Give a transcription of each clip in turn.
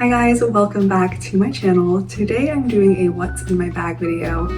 Hi guys, welcome back to my channel. Today I'm doing a what's in my bag video.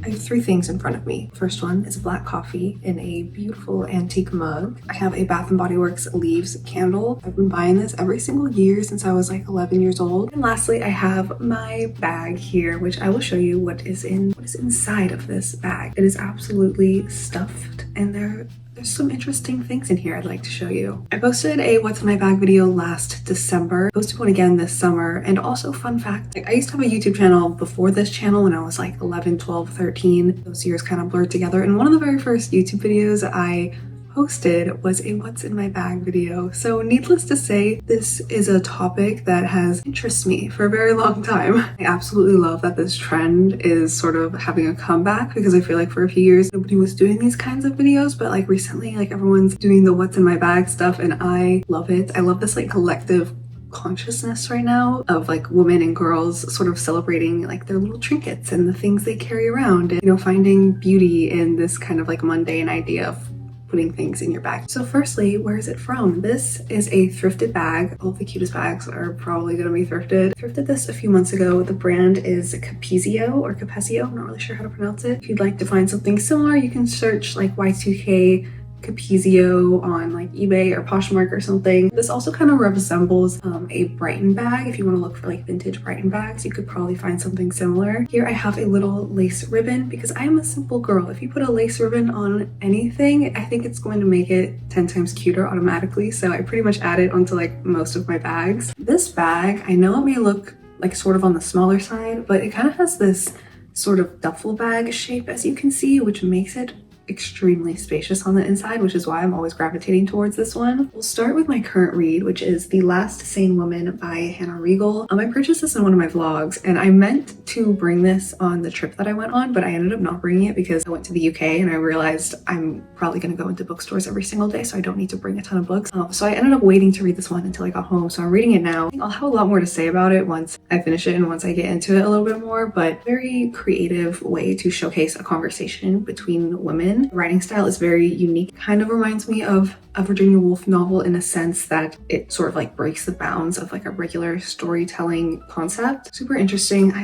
I have three things in front of me. First one is black coffee in a beautiful antique mug. I have a Bath & Body Works Leaves candle. I've been buying this every single year since I was like 11 years old. And lastly, I have my bag here, which I will show you what is inside of this bag. It is absolutely stuffed, and there's some interesting things in here I'd like to show you. I posted a what's in my bag video last December, posted one again this summer, and also fun fact, I used to have a YouTube channel before this channel when I was like 11, 12, 13. Those years kind of blurred together, and one of the very first YouTube videos I posted was a what's in my bag video. So needless to say, this is a topic that has interested me for a very long time. I absolutely love that this trend is sort of having a comeback, because I feel like for a few years nobody was doing these kinds of videos, but like recently, like everyone's doing the what's in my bag stuff, and I love it. I love this like collective consciousness right now of like women and girls sort of celebrating like their little trinkets and the things they carry around, and finding beauty in this kind of like mundane idea of putting things in your bag. So firstly, where is it from? This is a thrifted bag. All of the cutest bags are probably gonna be thrifted. I thrifted this a few months ago. The brand is Capezio or Capezio. I'm not really sure how to pronounce it. If you'd like to find something similar, you can search like Y2K Capezio on like eBay or Poshmark or something. This also kind of resembles a Brighton bag. If you want to look for like vintage Brighton bags, you could probably find something similar. Here I have a little lace ribbon because I am a simple girl. If you put a lace ribbon on anything, I think it's going to make it 10 times cuter automatically. So I pretty much add it onto like most of my bags. This bag, I know it may look like sort of on the smaller side, but it kind of has this sort of duffel bag shape, as you can see, which makes it extremely spacious on the inside, which is why I'm always gravitating towards this one. We'll start with my current read, which is The Last Sane Woman by Hannah Riegel. I purchased this in one of my vlogs, and I meant to bring this on the trip that I went on, but I ended up not bringing it because I went to the UK and I realized I'm probably going to go into bookstores every single day, so I don't need to bring a ton of books. So I ended up waiting to read this one until I got home, so I'm reading it now. I think I'll have a lot more to say about it once I finish it and once I get into it a little bit more, but very creative way to showcase a conversation between women. The writing style is very unique. Kind of reminds me of a Virginia Woolf novel in a sense that it sort of like breaks the bounds of like a regular storytelling concept. Super interesting. I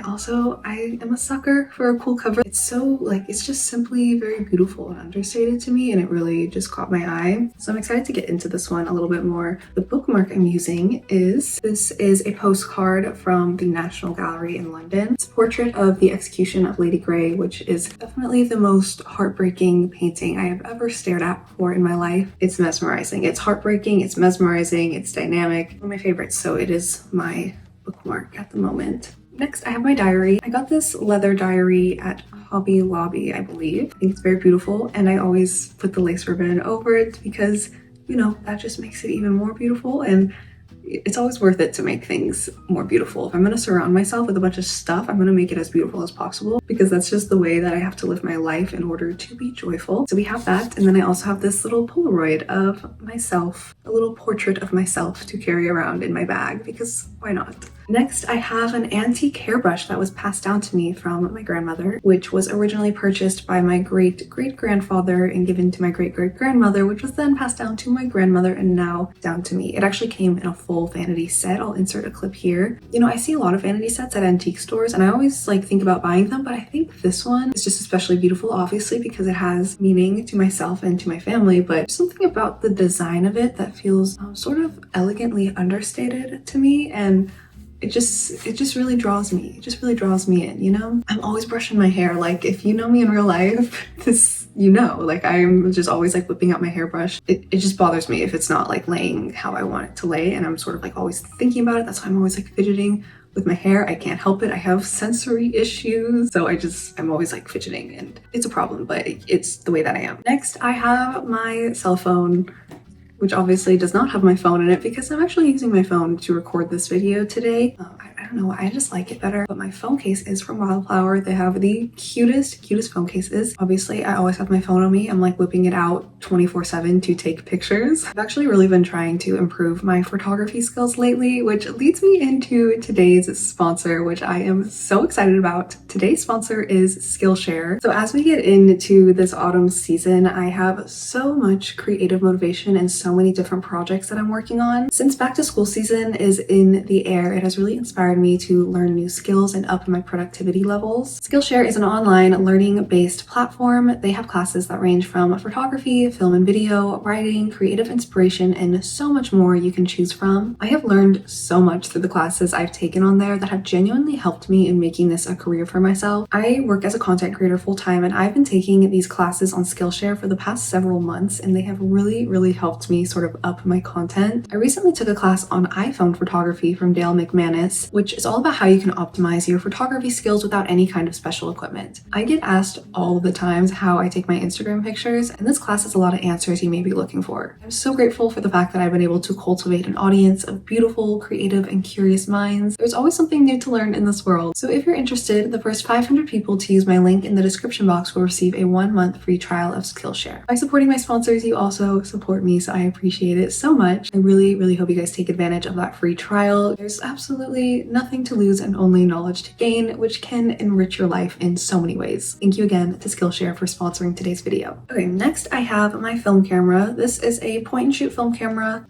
am a sucker for a cool cover. It's so like, it's just simply very beautiful and understated to me, and it really just caught my eye. So I'm excited to get into this one a little bit more. The bookmark I'm using is a postcard from the National Gallery in London. It's a portrait of the execution of Lady Grey, which is definitely the most heartbreaking painting I have ever stared at before in my life. It's mesmerizing. It's heartbreaking, it's mesmerizing, it's dynamic. One of my favorites, so it is my bookmark at the moment. Next, I have my diary. I got this leather diary at Hobby Lobby, I believe. I think it's very beautiful, and I always put the lace ribbon over it because, that just makes it even more beautiful, and it's always worth it to make things more beautiful. If I'm going to surround myself with a bunch of stuff, I'm going to make it as beautiful as possible, because that's just the way that I have to live my life in order to be joyful. So we have that, and then I also have this little Polaroid of myself, a little portrait of myself to carry around in my bag, because why not? Next, I have an antique hairbrush that was passed down to me from my grandmother, which was originally purchased by my great-great-grandfather and given to my great-great-grandmother, which was then passed down to my grandmother and now down to me. It actually came in a full vanity set. I'll insert a clip here. I see a lot of vanity sets at antique stores, and I always like think about buying them, but I think this one is just especially beautiful, obviously, because it has meaning to myself and to my family, but there's something about the design of it that feels sort of elegantly understated to me, and it just really draws me. It just really draws me in, I'm always brushing my hair. Like, if you know me in real life, like I'm just always like whipping out my hairbrush. It just bothers me if it's not like laying how I want it to lay, and I'm sort of like always thinking about it. That's why I'm always like fidgeting with my hair. I can't help it. I have sensory issues, so I'm always like fidgeting, and it's a problem, but it's the way that I am. Next, I have my cell phone, which obviously does not have my phone in it because I'm actually using my phone to record this video today. I don't know, I just like it better. But my phone case is from Wildflower. They have the cutest phone cases. Obviously, I always have my phone on me. I'm like whipping it out 24/7 to take pictures. I've actually really been trying to improve my photography skills lately, which leads me into today's sponsor, which I am so excited about. Today's sponsor is Skillshare. So as we get into this autumn season, I have so much creative motivation and so many different projects that I'm working on. Since back to school season is in the air, it has really inspired me to learn new skills and up my productivity levels. Skillshare is an online learning-based platform. They have classes that range from photography, film and video, writing, creative inspiration, and so much more you can choose from. I have learned so much through the classes I've taken on there that have genuinely helped me in making this a career for myself. I work as a content creator full-time, and I've been taking these classes on Skillshare for the past several months, and they have really helped me sort of up my content. I recently took a class on iPhone photography from Dale McManus, which is all about how you can optimize your photography skills without any kind of special equipment. I get asked all the times how I take my Instagram pictures, and this class has a lot of answers you may be looking for. I'm so grateful for the fact that I've been able to cultivate an audience of beautiful, creative, and curious minds. There's always something new to learn in this world. So if you're interested, the first 500 people to use my link in the description box will receive a 1-month free trial of Skillshare. By supporting my sponsors, you also support me, so I appreciate it so much. I really hope you guys take advantage of that free trial. There's absolutely nothing to lose and only knowledge to gain, which can enrich your life in so many ways. Thank you again to Skillshare for sponsoring today's video. Okay, next I have my film camera. This is a point and shoot film camera.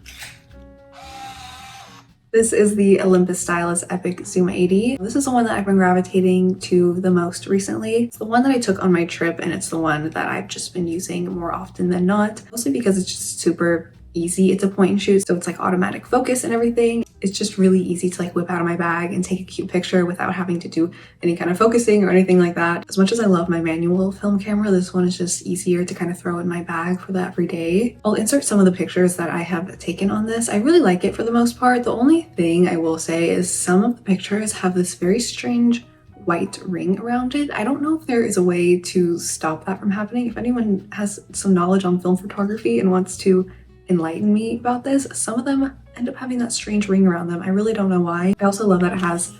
This is the Olympus Stylus Epic Zoom 80. This is the one that I've been gravitating to the most recently. It's the one that I took on my trip, and it's the one that I've just been using more often than not, mostly because it's just super easy. It's a point and shoot, so it's like automatic focus and everything. It's just really easy to like whip out of my bag and take a cute picture without having to do any kind of focusing or anything like that. As much as I love my manual film camera, this one is just easier to kind of throw in my bag for the everyday. I'll insert some of the pictures that I have taken on this. I really like it for the most part. The only thing I will say is some of the pictures have this very strange white ring around it. I don't know if there is a way to stop that from happening. If anyone has some knowledge on film photography and wants to enlighten me about this, some of them end up having that strange ring around them. I really don't know why. I also love that it has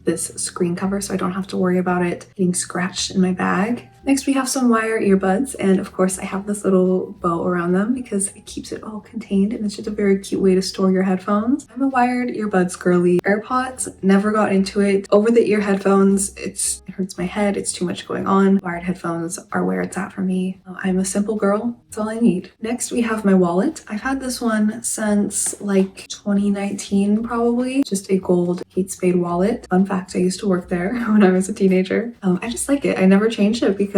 this screen cover, so I don't have to worry about it getting scratched in my bag. Next, we have some wire earbuds, and of course I have this little bow around them because it keeps it all contained, and it's just a very cute way to store your headphones. I'm a wired earbuds girly. AirPods, never got into it. Over the ear headphones, it hurts my head, it's too much going on. Wired headphones are where it's at for me. I'm a simple girl, that's all I need. Next, we have my wallet. I've had this one since like 2019 probably. Just a gold Kate Spade wallet. Fun fact, I used to work there when I was a teenager. I just like it. I never changed it because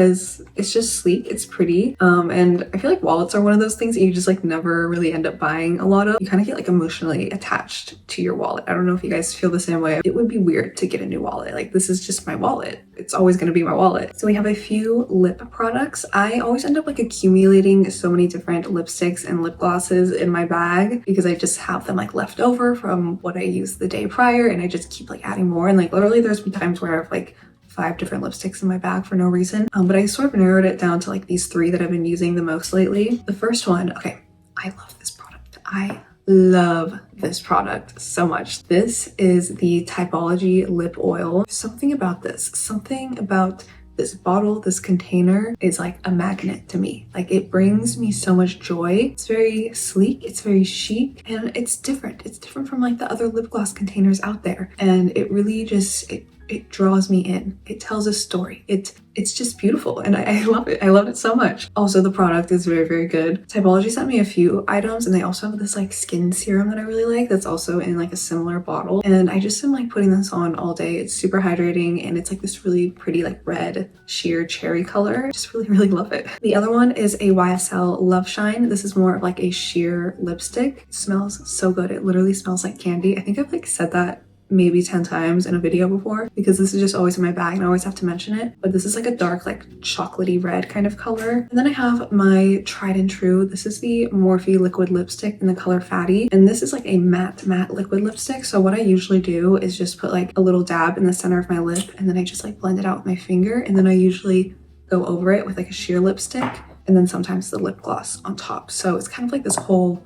it's just sleek, it's pretty, and I feel like wallets are one of those things that you just like never really end up buying a lot of. You kind of get like emotionally attached to your wallet. I don't know if you guys feel the same way. It would be weird to get a new wallet. Like, this is just my wallet. It's always going to be my wallet. So we have a few lip products. I always end up like accumulating so many different lipsticks and lip glosses in my bag because I just have them like left over from what I used the day prior, and I just keep like adding more. And like literally there's been times where I've like 5 different lipsticks in my bag for no reason. But I sort of narrowed it down to like these 3 that I've been using the most lately. The first one, okay, I love this product. I love this product so much. This is the Typology Lip Oil. Something about this bottle, this container is like a magnet to me. Like, it brings me so much joy. It's very sleek, it's very chic, and it's different. It's different from like the other lip gloss containers out there. And it really just, it draws me in. It tells a story. It's just beautiful, and I love it. I love it so much. Also, the product is very good. Typology sent me a few items, and they also have this like skin serum that I really like that's also in like a similar bottle, and I just am like putting this on all day. It's super hydrating, and it's like this really pretty like red sheer cherry color. I just really love it. The other one is a YSL Love Shine. This is more of like a sheer lipstick. It smells so good. It literally smells like candy. I think I've like said that maybe 10 times in a video before because this is just always in my bag and I always have to mention it. But this is like a dark, like chocolatey red kind of color. And then I have my tried and true. This is the Morphe liquid lipstick in the color Fatty. And this is like a matte liquid lipstick. So what I usually do is just put like a little dab in the center of my lip, and then I just like blend it out with my finger. And then I usually go over it with like a sheer lipstick, and then sometimes the lip gloss on top. So it's kind of like this whole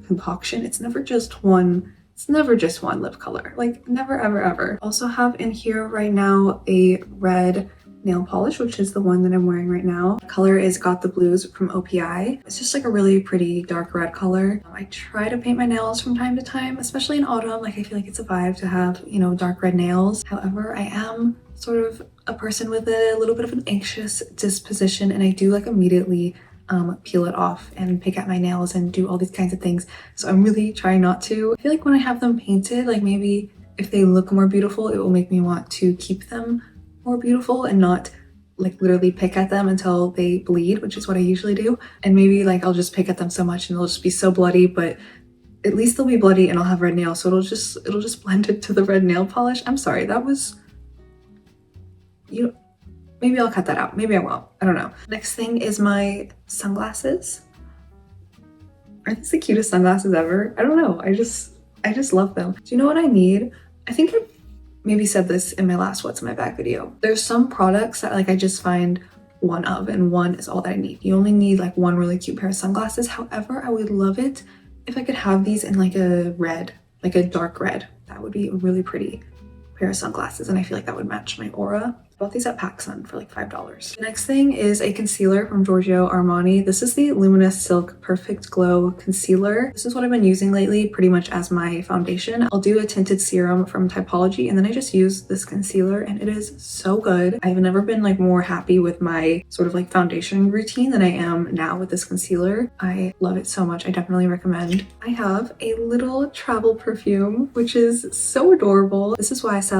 concoction. It's never just one lip color, like never ever. Also have in here right now a red nail polish, which is the one that I'm wearing right now. The color is Got the Blues from OPI. It's just like a really pretty dark red color. I try to paint my nails from time to time, especially in autumn. Like I feel like it's a vibe to have, you know, dark red nails. However, I am sort of a person with a little bit of an anxious disposition, and I do like immediately peel it off and pick at my nails and do all these kinds of things. So I'm really trying not to. I feel like when I have them painted, like maybe if they look more beautiful, it will make me want to keep them more beautiful and not like literally pick at them until they bleed, which is what I usually do. And maybe like I'll just pick at them so much and they'll just be so bloody, but at least they'll be bloody and I'll have red nails, so it'll just blend into the red nail polish. I'm sorry, that was, you know, maybe I'll cut that out, maybe I won't, I don't know. Next thing is my sunglasses. Aren't these the cutest sunglasses ever? I don't know, I just love them. Do you know what I need? I think I maybe said this in my last What's in My Bag video. There's some products that like I just find one of, and one is all that I need. You only need like one really cute pair of sunglasses. However, I would love it if I could have these in like a red, like a dark red. That would be a really pretty pair of sunglasses, and I feel like that would match my aura. I bought these at PacSun for like $5. The next thing is a concealer from Giorgio Armani. This is the Luminous Silk Perfect Glow Concealer. This is what I've been using lately pretty much as my foundation. I'll do a tinted serum from Typology, and then I just use this concealer, and it is so good. I've never been like more happy with my sort of like foundation routine than I am now with this concealer. I love it so much. I definitely recommend. I have a little travel perfume, which is so adorable. This is YSL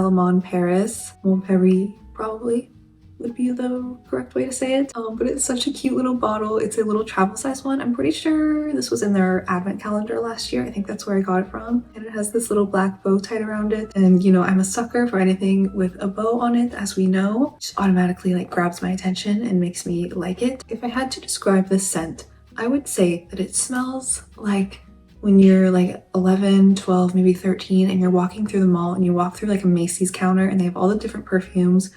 Paris, Mon Paris, probably would be the correct way to say it. But it's such a cute little bottle. It's a little travel size one. I'm pretty sure this was in their advent calendar last year. I think that's where I got it from. And it has this little black bow tied around it. And you know, I'm a sucker for anything with a bow on it, as we know. It just automatically like grabs my attention and makes me like it. If I had to describe this scent, I would say that it smells like when you're like 11, 12, maybe 13, and you're walking through the mall and you walk through like a Macy's counter and they have all the different perfumes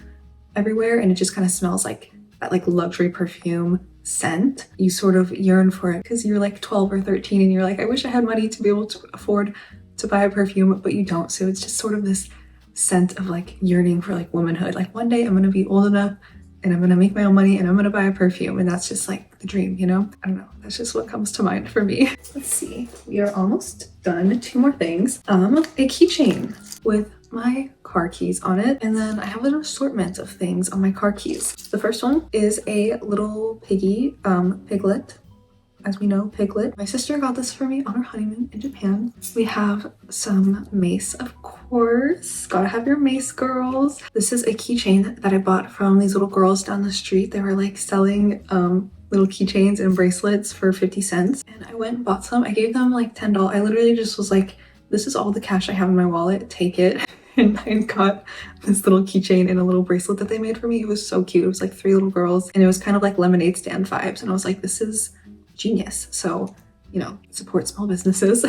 everywhere, and it just kind of smells like that like luxury perfume scent. You sort of yearn for it because you're like 12 or 13 and you're like, I wish I had money to be able to afford to buy a perfume, but you don't. So it's just sort of this scent of like yearning for like womanhood. Like one day I'm gonna be old enough and I'm gonna make my own money and I'm gonna buy a perfume, and that's just like the dream, you know? I don't know, that's just what comes to mind for me. Let's see, we are almost done. 2 more things. A keychain with my car keys on it, and then I have an assortment of things on my car keys. The first one is a little piggy, Piglet. As we know, Piglet. My sister got this for me on her honeymoon in Japan. We have some mace, of course. Gotta have your mace, girls. This is a keychain that I bought from these little girls down the street. They were like selling little keychains and bracelets for 50 cents. And I went and bought some. I gave them like $10. I literally just was like, this is all the cash I have in my wallet, take it. And I got this little keychain and a little bracelet that they made for me. It was so cute. It was like 3 little girls, and it was kind of like lemonade stand vibes. And I was like, this is genius. So, you know, support small businesses.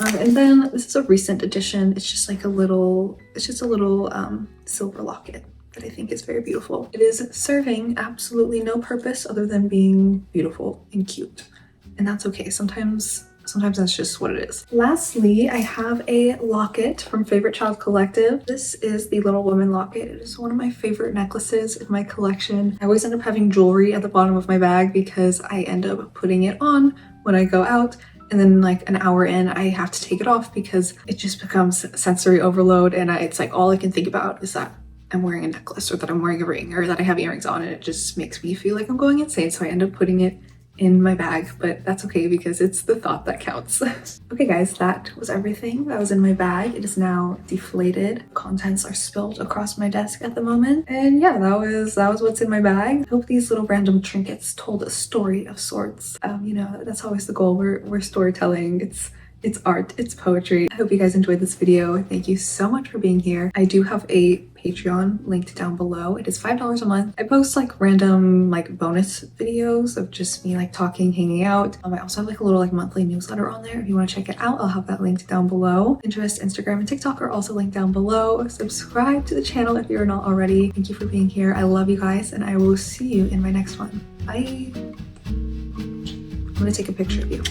And then this is a recent addition. It's just like a little, silver locket that I think is very beautiful. It is serving absolutely no purpose other than being beautiful and cute. And that's okay. Sometimes that's just what it is. Lastly, I have a locket from Favorite Child Collective. This is the Little Woman locket. It is one of my favorite necklaces in my collection. I always end up having jewelry at the bottom of my bag because I end up putting it on when I go out, and then like an hour in, I have to take it off because it just becomes sensory overload, and it's like all I can think about is that I'm wearing a necklace or that I'm wearing a ring or that I have earrings on, and it just makes me feel like I'm going insane. So I end up putting it in my bag, but that's okay because it's the thought that counts. Okay guys, that was everything that was in my bag. It is now deflated. Contents are spilled across my desk at the moment. And yeah, that was what's in my bag. I hope these little random trinkets told a story of sorts. You know, that's always the goal. We're storytelling. It's art, it's poetry. I hope you guys enjoyed this video. Thank you so much for being here. I do have a Patreon linked down below. It is $5 a month. I post like random like bonus videos of just me like talking, hanging out. I also have like a little like monthly newsletter on there. If you want to check it out, I'll have that linked down below. Pinterest, Instagram, and TikTok are also linked down below. Subscribe to the channel if you're not already. Thank you for being here. I love you guys, and I will see you in my next one. Bye. I'm gonna take a picture of you.